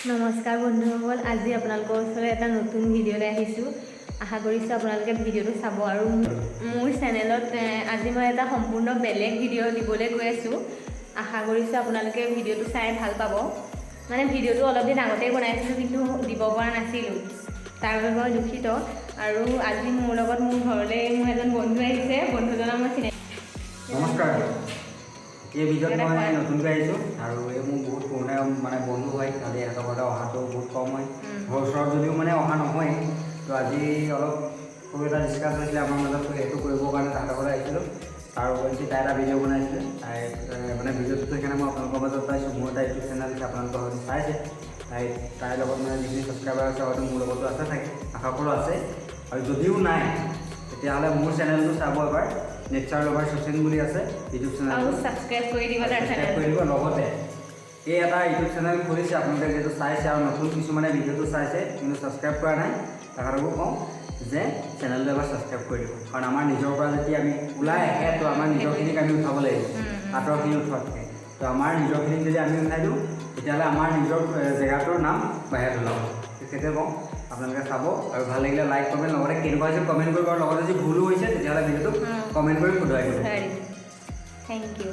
নমস্কাৰ বন্ধুসকল, আজি আপোনালোকৰ ওচৰলৈ এটা নতুন ভিডিঅ'লৈ আহিছোঁ। আশা কৰিছোঁ আপোনালোকে ভিডিঅ'টো চাব। আৰু মোৰ চেনেলত আজি মই এটা সম্পূৰ্ণ বেলেগ ভিডিঅ' দিবলৈ গৈ আছোঁ। আশা কৰিছোঁ আপোনালোকে ভিডিঅ'টো চাই ভাল পাব। মানে ভিডিঅ'টো অলপ দিন আগতেই বনাইছিলোঁ, কিন্তু দিব পৰা নাছিলোঁ। তাৰ বাবে মই দুখিত। আৰু আজি মোৰ লগত মোৰ ঘৰলৈ মোৰ এজন বন্ধু আহিছে। বন্ধুজনৰ মই চিনাকি। নমস্কাৰ। এই ভিডিঅ'ত মই নতুনকৈ আহিছোঁ আৰু এই মোৰ বহুত পুৰণা মানে বন্ধু হয়। খালি এটা ঘৰতে অহাটো বহুত কম হয়। ঘৰৰ ওচৰত যদিও মানে অহা নহয়। তো আজি অলপ সৰু এটা ডিছকাছ হৈছিলে আমাৰ মাজত, সেইটো কৰিবৰ কাৰণে তাহাঁতৰ ঘৰলৈ আহিছিলোঁ। তাৰ উপৰিঞ্চি তাই এটা ভিডিঅ' বনাইছিলে। তাই মানে ভিডিঅ'টো সেইকাৰণে মই আপোনালোকৰ মাজত পাইছোঁ। মোৰ এটা ইউটিউব চেনেল আছে, আপোনালোকে হয়তো চাইছে। তাইৰ লগত মানে যিখিনি ছাবস্ক্ৰাইবাৰ আছে হয়তো মোৰ লগতো আছে চাগে, আশা কৰোঁ আছে। আৰু যদিও নাই তেতিয়াহ'লে মোৰ চেনেলটো চাব এবাৰ। নেচাৰ লভাৰ শচীন বুলি আছে ইউটিউব চেনেলটো, ছাবস্ক্ৰাইব কৰি দিব। লগতে এই এটা ইউটিউব চেনেল খুলিছে, আপোনালোকে যিহেতু চাইছে আৰু নতুন কিছুমানে ভিডিঅ'টো চাইছে কিন্তু ছাবস্ক্ৰাইব কৰা নাই, তাহাঁতকো কওঁ যে চেনেলটো এবাৰ ছাবস্ক্ৰাইব কৰি দিব। কাৰণ আমাৰ নিজৰ পৰা যেতিয়া আমি ওলাই আহে তো আমাৰ নিজৰখিনিক আমি উঠাব লাগিব, আঁতৰখিনি উঠোৱাতকৈ। তো আমাৰ নিজৰখিনিক যদি আমি উঠাই দিওঁ তেতিয়াহ'লে আমাৰ নিজৰ জেগাটোৰ নাম বাহিৰত ওলাব। সেইটোৱে কওঁ, আপোনালোকে চাব আৰু ভাল লাগিলে লাইক কমেণ্ট, লগতে কেনেকুৱা হৈছে কমেণ্ট কৰিব। আৰু লগতে যদি ভুলো হৈছে তেতিয়াহ'লে ভিডিঅ'টো কমেণ্ট কৰি শুধৰাই দিব। Thank you.